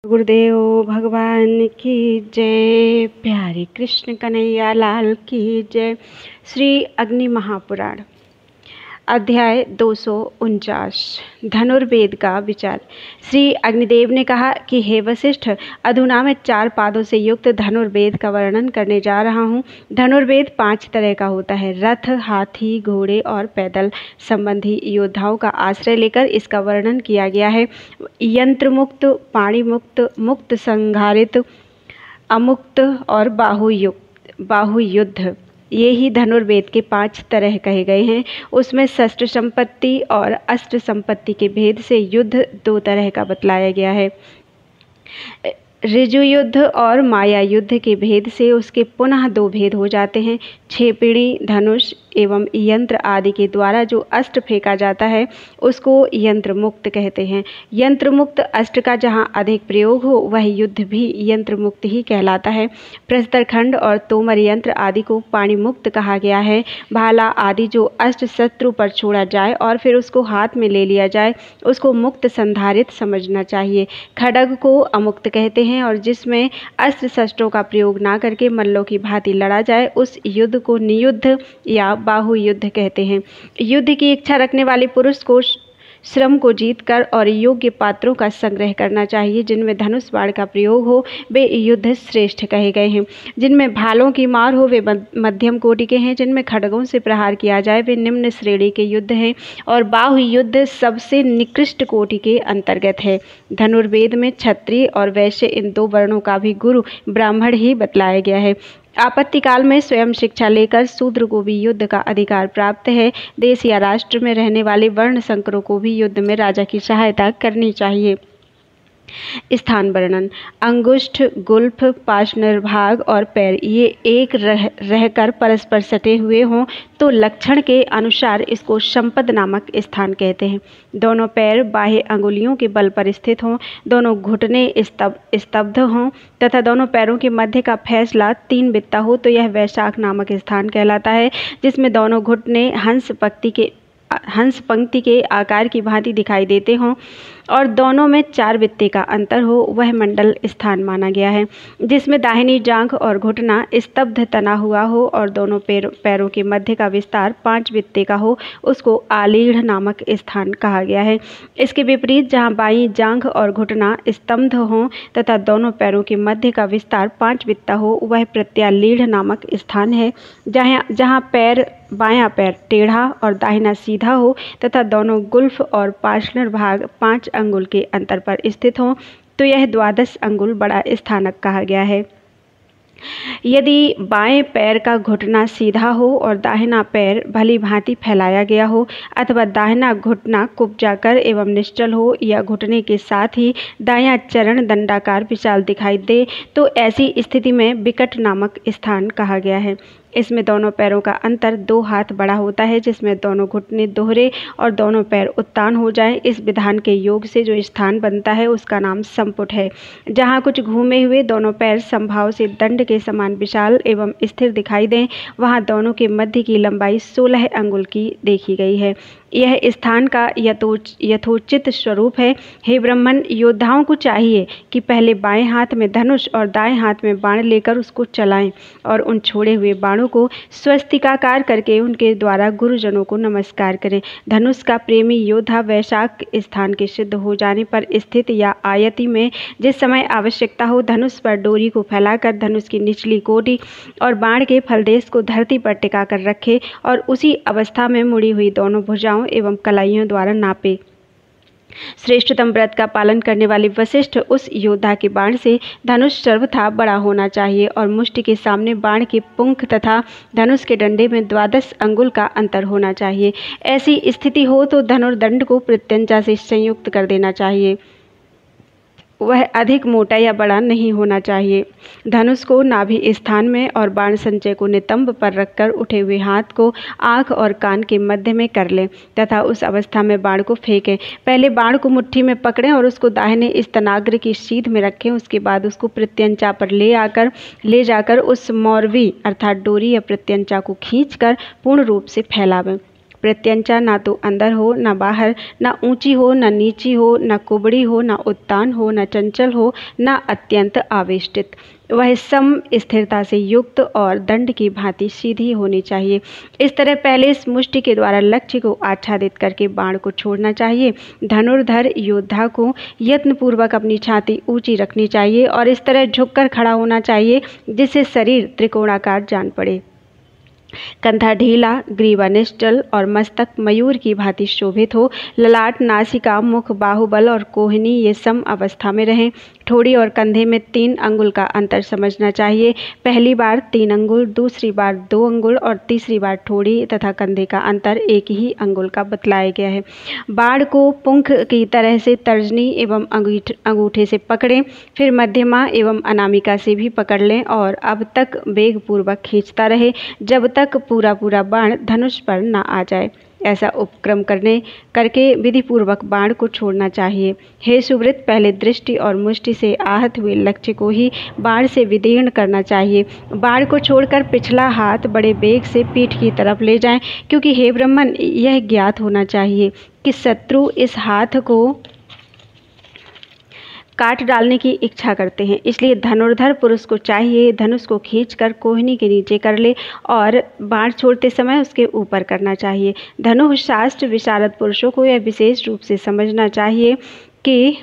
गुरुदेव भगवान की जय। प्यारे कृष्ण कन्हैया लाल की जय। श्री अग्नि महापुराण अध्याय 249 धनुर्वेद का विचार। श्री अग्निदेव ने कहा कि हे वशिष्ठ, अधुना मैं 4 पादों से युक्त धनुर्वेद का वर्णन करने जा रहा हूँ। धनुर्वेद 5 तरह का होता है। रथ, हाथी, घोड़े और पैदल संबंधी योद्धाओं का आश्रय लेकर इसका वर्णन किया गया है। यंत्र मुक्त, पाणी मुक्त, मुक्त संघारित, अमुक्त और बाहुयुद्ध, ये ही धनुर्वेद के 5 तरह कहे गए हैं। उसमें शस्त्र संपत्ति और अस्त्र संपत्ति के भेद से युद्ध 2 तरह का बतलाया गया है। ऋजु युद्ध और माया युद्ध के भेद से उसके पुनः 2 भेद हो जाते हैं। क्षेपिणी, धनुष एवं यंत्र आदि के द्वारा जो अस्त्र फेंका जाता है उसको यंत्र मुक्त कहते हैं। यंत्र मुक्त अस्त्र का जहाँ अधिक प्रयोग हो वह युद्ध भी यंत्र मुक्त ही कहलाता है। प्रस्तरखंड और तोमर यंत्र आदि को पाणी मुक्त कहा गया है। भाला आदि जो अस्त्र शत्रु पर छोड़ा जाए और फिर उसको हाथ में ले लिया जाए उसको मुक्त संधारित समझना चाहिए। खड्ग को अमुक्त कहते हैं और जिसमें अस्त्र शस्त्रों का प्रयोग ना करके मल्लों की भांति लड़ा जाए उस युद्ध को नियुद्ध या बाहु युद्ध कहते हैं। युद्ध की इच्छा रखने वाले पुरुष को श्रम को जीतकर और योग्य पात्रों का संग्रह करना चाहिए। जिनमें धनुष बाण का प्रयोग हो वे युद्ध श्रेष्ठ कहे गए हैं। जिनमें भालों की मार हो वे मध्यम कोटि के हैं। जिनमें खड्गों से प्रहार किया जाए वे निम्न श्रेणी के युद्ध हैं और बाहु युद्ध सबसे निकृष्ट कोटि के अंतर्गत है। धनुर्वेद में क्षत्रिय और वैश्य इन 2 वर्णों का भी गुरु ब्राह्मण ही बतलाया गया है। आपत्ति काल में स्वयं शिक्षा लेकर शूद्र को भी युद्ध का अधिकार प्राप्त है। देश या राष्ट्र में रहने वाले वर्ण संकरों को भी युद्ध में राजा की सहायता करनी चाहिए। स्थान वर्णन। अंगुष्ठ, गुल्फ, पाशनिर्भाग और पैर ये एक रहकर परस्पर सटे हुए हों तो लक्षण के अनुसार इसको संपद नामक स्थान कहते हैं। दोनों पैर बाह्य अंगुलियों के बल पर स्थित हों, दोनों घुटने स्तब्ध हों तथा दोनों पैरों के मध्य का फैसला 3 बित्ता हो तो यह वैशाख नामक स्थान कहलाता है। जिसमें दोनों घुटने हंस पंक्ति के आकार की भांति दिखाई देते हों और दोनों में 4 बित्ते का अंतर हो वह मंडल स्थान माना गया है। जिसमें दाहिनी जांघ और घुटना स्तब्ध तना हुआ हो और दोनों पैरों के मध्य का विस्तार 5 बित्ते का हो उसको आलीढ़ नामक स्थान कहा गया है। इसके विपरीत जहाँ बाईं जांघ और घुटना स्तब्ध हों तथा दोनों पैरों के मध्य का विस्तार 5 बित्ता हो वह प्रत्यालीढ़ नामक स्थान है। जहाँ बायां पैर टेढ़ा और दाहिना सीधा हो तथा दोनों गुल्फ और पार्श्वभाग 5 अंगुल के अंतर पर स्थित हों तो यह 12 अंगुल बड़ा स्थानक कहा गया है। यदि बाएं पैर का घुटना सीधा हो और दाहिना पैर भली भांति फैलाया गया हो अथवा दाहिना घुटना कुब्जाकर एवं निश्चल हो या घुटने के साथ ही दायां चरण दंडाकार विशाल दिखाई दे तो ऐसी स्थिति में विकट नामक स्थान कहा गया है। इसमें दोनों पैरों का अंतर 2 हाथ बड़ा होता है। जिसमें दोनों घुटने दोहरे और दोनों पैर उत्तान हो जाएं। इस विधान के योग से जो स्थान बनता है उसका नाम संपुट है। जहाँ कुछ घूमे हुए दोनों पैर समभाव से दंड के समान विशाल एवं स्थिर दिखाई दें वहाँ दोनों के मध्य की लंबाई 16 अंगुल की देखी गई है। यह स्थान का यथोचित स्वरूप है। हे ब्राह्मण, योद्धाओं को चाहिए कि पहले बाएं हाथ में धनुष और दाएं हाथ में बाण लेकर उसको चलाएं और उन छोड़े हुए बाणों को स्वस्तिकाकार करके उनके द्वारा गुरुजनों को नमस्कार करें। धनुष का प्रेमी योद्धा वैशाख स्थान के सिद्ध हो जाने पर स्थित या आयति में जिस समय आवश्यकता हो धनुष पर डोरी को फैलाकर धनुष की निचली कोटि और बाण के फलदेश को धरती पर टिका कर रखे और उसी अवस्था में मुड़ी हुई दोनों भुजाओं एवं कलाइयों द्वारा नापे। श्रेष्ठतम व्रत का पालन करने वाले वशिष्ठ, उस योद्धा के बाण से धनुष सर्वथा बड़ा होना चाहिए और मुष्टि के सामने बाण के पुंख तथा धनुष के डंडे में 12 अंगुल का अंतर होना चाहिए। ऐसी स्थिति हो तो धनुर्दंड को प्रत्यंचा से संयुक्त कर देना चाहिए। वह अधिक मोटा या बड़ा नहीं होना चाहिए। धनुष को नाभि स्थान में और बाण संचय को नितंब पर रखकर उठे हुए हाथ को आँख और कान के मध्य में कर लें तथा उस अवस्था में बाण को फेंकें। पहले बाण को मुट्ठी में पकड़ें और उसको दाहिने स्तनाग्र की सीध में रखें। उसके बाद उसको प्रत्यंचा पर ले जाकर उस मौरवी अर्थात डोरी या प्रत्यंचा को खींचकर पूर्ण रूप से फैलावें। प्रत्यंचा ना तो अंदर हो न बाहर, न ऊंची हो न नीची हो, न कुबड़ी हो न उत्तान हो, न चंचल हो न अत्यंत आवेष्टित। वह सम स्थिरता से युक्त और दंड की भांति सीधी होनी चाहिए। इस तरह पहले इस मुष्टि के द्वारा लक्ष्य को आच्छादित करके बाण को छोड़ना चाहिए। धनुर्धर योद्धा को यत्नपूर्वक अपनी छाती ऊंची रखनी चाहिए और इस तरह झुककर खड़ा होना चाहिए जिससे शरीर त्रिकोणाकार जान पड़े। कंधा ढीला, ग्रीवा निश्चल और मस्तक मयूर की भांति शोभित हो। ललाट, नासिका, मुख, बाहुबल और कोहनी ये सम अवस्था में रहें। ठोड़ी और कंधे में 3 अंगुल का अंतर समझना चाहिए। पहली बार 3 अंगुल, दूसरी बार 2 अंगुल और तीसरी बार ठोड़ी तथा कंधे का अंतर 1 ही अंगुल का बतलाया गया है। बाण को पुंख की तरह से तर्जनी एवं अंगूठे से पकड़ें, फिर मध्यमा एवं अनामिका से भी पकड़ लें और अब तक वेगपूर्वक खींचता रहे जब तक पूरा बाण धनुष पर न आ जाए। ऐसा उपक्रम करके विधिपूर्वक बाण को छोड़ना चाहिए। हे सुव्रत, पहले दृष्टि और मुष्टि से आहत हुए लक्ष्य को ही बाण से विदीर्ण करना चाहिए। बाण को छोड़कर पिछला हाथ बड़े वेग से पीठ की तरफ ले जाएं, क्योंकि हे ब्राह्मण, यह ज्ञात होना चाहिए कि शत्रु इस हाथ को काट डालने की इच्छा करते हैं। इसलिए धनुर्धर पुरुष को चाहिए धनुष को खींचकर कोहनी के नीचे कर ले और बाण छोड़ते समय उसके ऊपर करना चाहिए। धनुष शास्त्र विशारद पुरुषों को यह विशेष रूप से समझना चाहिए कि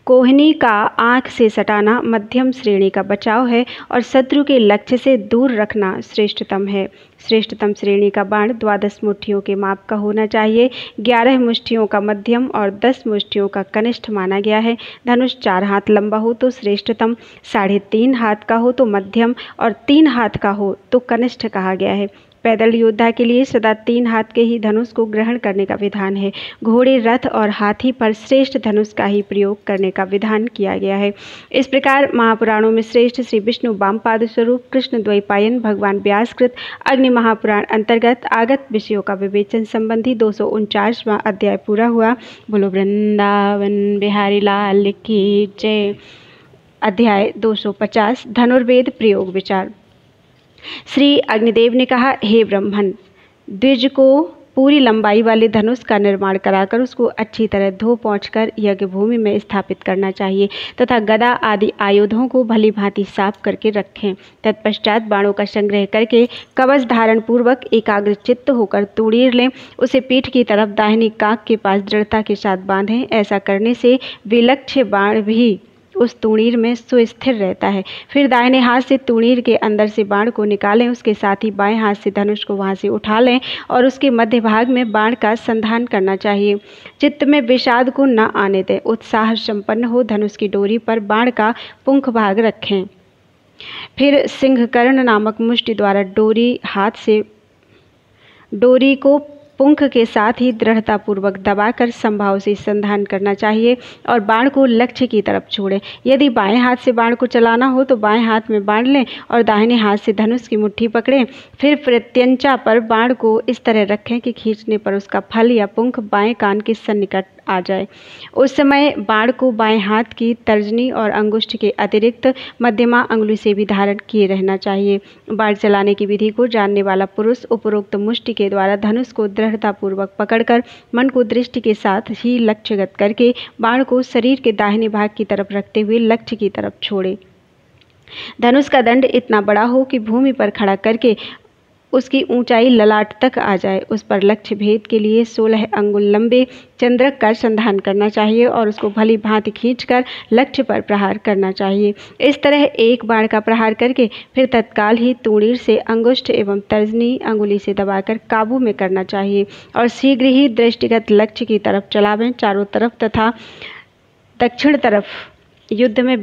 कोहनी का आँख से सटाना मध्यम श्रेणी का बचाव है और शत्रु के लक्ष्य से दूर रखना श्रेष्ठतम है। श्रेष्ठतम श्रेणी का बाण 12 मुट्ठियों के माप का होना चाहिए। 11 मुष्टियों का मध्यम और 10 मुष्टियों का कनिष्ठ माना गया है। धनुष 4 हाथ लंबा हो तो श्रेष्ठतम, 3.5 हाथ का हो तो मध्यम और 3 हाथ का हो तो कनिष्ठ कहा गया है। पैदल योद्धा के लिए सदा 3 हाथ के ही धनुष को ग्रहण करने का विधान है। घोड़े, रथ और हाथी पर श्रेष्ठ धनुष का ही प्रयोग करने का विधान किया गया है। इस प्रकार महापुराणों में श्रेष्ठ श्री विष्णु वामपाद स्वरूप कृष्ण द्वैपायन भगवान व्यासकृत अग्नि महापुराण अंतर्गत आगत विषयों का विवेचन संबंधी 249वां अध्याय पूरा हुआ। बोलो वृंदावन बिहारी लाल की जय। अध्याय 250 धनुर्वेद प्रयोग विचार। श्री अग्निदेव ने कहा, हे ब्राह्मण, द्विज को पूरी लंबाई वाले धनुष का निर्माण कराकर उसको अच्छी तरह धो पोंछकर यज्ञ भूमि में स्थापित करना चाहिए तथा गदा आदि आयुधों को भली भांति साफ करके रखें। तत्पश्चात बाणों का संग्रह करके कवच धारण पूर्वक एकाग्र चित्त होकर तूणीर लें। उसे पीठ की तरफ दाहिनी कांख के पास दृढ़ता के साथ बांधें। ऐसा करने से विलक्ष्य बाण भी उस तूणीर में सुस्थिर रहता है। फिर दाहिने हाथ से तूणीर के अंदर से बाण को निकालें। उसके साथ ही बाएं हाथ से धनुष को वहां से उठा लें और उसके मध्य भाग में बाण का संधान करना चाहिए। चित्त में विषाद को न आने दें। उत्साह संपन्न हो धनुष की डोरी पर बाण का पुंख भाग रखें। फिर सिंहकर्ण नामक मुष्टि द्वारा डोरी को पुंख के साथ ही दृढ़तापूर्वक दबाकर संभाव से संधान करना चाहिए और बाण को लक्ष्य की तरफ छोड़ें। यदि बाएं हाथ से बाण को चलाना हो तो बाएं हाथ में बाण लें और दाहिने हाथ से धनुष की मुट्ठी पकड़ें। फिर प्रत्यंचा पर बाण को इस तरह रखें कि खींचने पर उसका फल या पुंख बाएं कान के सन्निकट आ जाए। उस समय बाण को बाएं हाथ की तर्जनी और अंगुष्ठ के अतिरिक्त मध्यमा अंगुली से भी धारण किए रहना चाहिए। बाण चलाने की विधि को जानने वाला पुरुष उपरोक्त मुष्टि के द्वारा धनुष को दृढ़तापूर्वक पकड़कर मन को दृष्टि के साथ ही लक्ष्यगत करके बाण को शरीर के दाहिने भाग की तरफ रखते हुए लक्ष्य की तरफ छोड़े। धनुष का दंड इतना बड़ा हो कि भूमि पर खड़ा करके उसकी ऊंचाई ललाट तक आ जाए। उस पर लक्ष्य भेद के लिए 16 अंगुल लंबे चंद्रक का संधान करना चाहिए और उसको भली भांति खींचकर लक्ष्य पर प्रहार करना चाहिए। इस तरह एक बाण का प्रहार करके फिर तत्काल ही तूणीर से अंगुष्ठ एवं तर्जनी अंगुली से दबाकर काबू में करना चाहिए और शीघ्र ही दृष्टिगत लक्ष्य की तरफ चलावें। चारों तरफ तथा दक्षिण तरफ युद्ध में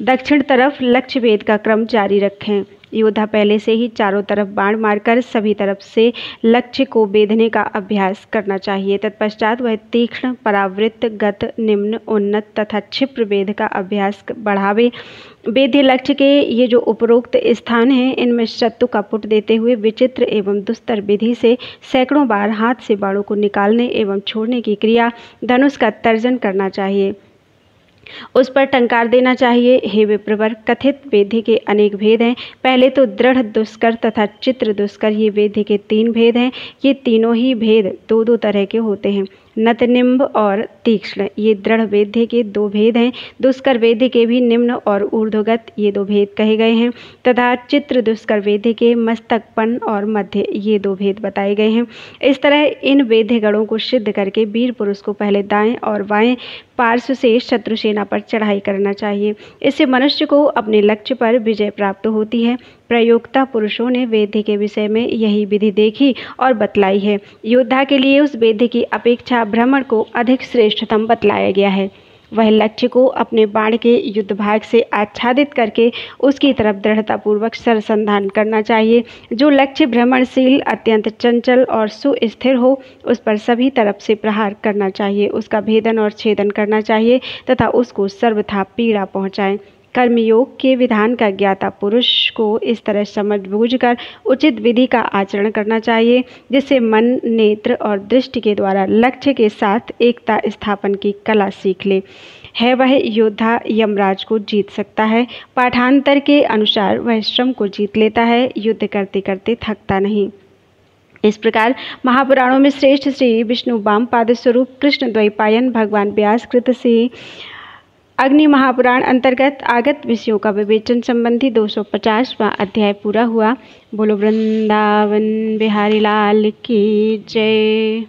दक्षिण तरफ लक्ष्य भेद का क्रम जारी रखें। योद्धा पहले से ही चारों तरफ बाण मारकर सभी तरफ से लक्ष्य को बेधने का अभ्यास करना चाहिए। तत्पश्चात वह तीक्ष्ण, परावृत्त, गत, निम्न, उन्नत तथा क्षिप्र वेध का अभ्यास बढ़ावे। वेद्य लक्ष्य के ये जो उपरोक्त स्थान हैं, इनमें शत्रु का पुट देते हुए विचित्र एवं दुस्तर विधि से सैकड़ों बार हाथ से बाणों को निकालने एवं छोड़ने की क्रिया धनुष का तर्जन करना चाहिए। उस पर टंकार देना चाहिए। हे विप्रवर, कथित वेद्य के अनेक भेद हैं। पहले तो दृढ़ दुष्कर तथा चित्र दुष्कर, ये वेद्य के 3 भेद हैं। ये तीनों ही भेद 2-2 तरह के होते हैं। नतनिम्ब और तीक्ष्ण, ये दृढ़ वेद्य के 2 भेद हैं। दुष्कर वेद्य के भी निम्न और ऊर्ध्वगत, ये 2 भेद कहे गए हैं, तथा चित्र दुष्कर वेद्य के मस्तकपन और मध्य, ये 2 भेद बताए गए हैं। इस तरह इन वेद्य गणों को सिद्ध करके वीर पुरुष को पहले दाएं और बाएं पार्श्व से शत्रु सेना पर चढ़ाई करना चाहिए। इससे मनुष्य को अपने लक्ष्य पर विजय प्राप्त होती है। प्रयोक्ता पुरुषों ने वेद्य के विषय में यही विधि देखी और बतलाई है। योद्धा के लिए उस वेद्य की अपेक्षा भ्रमण को अधिक श्रेष्ठतम बतलाया गया है। वह लक्ष्य को अपने बाण के युद्ध भाग से आच्छादित करके उसकी तरफ दृढ़तापूर्वक सरसंधान करना चाहिए। जो लक्ष्य भ्रमणशील, अत्यंत चंचल और सुस्थिर हो, उस पर सभी तरफ से प्रहार करना चाहिए, उसका भेदन और छेदन करना चाहिए तथा उसको सर्वथा पीड़ा पहुँचाए। कर्मयोग के विधान का ज्ञाता पुरुष को इस तरह समझ बूझकर उचित विधि का आचरण करना चाहिए, जिससे मन, नेत्र और दृष्टि के द्वारा लक्ष्य के साथ एकता स्थापन की कला सीख ले। है वह योद्धा यमराज को जीत सकता है। पाठांतर के अनुसार वह श्रम को जीत लेता है, युद्ध करते करते थकता नहीं। इस प्रकार महापुराणों में श्रेष्ठ श्री विष्णु वामपाद स्वरूप कृष्ण द्वैपायन भगवान व्यास कृत से अग्नि महापुराण अंतर्गत आगत विषयों का विवेचन संबंधी 250वां अध्याय पूरा हुआ। बोलो वृंदावन बिहारी लाल की जय।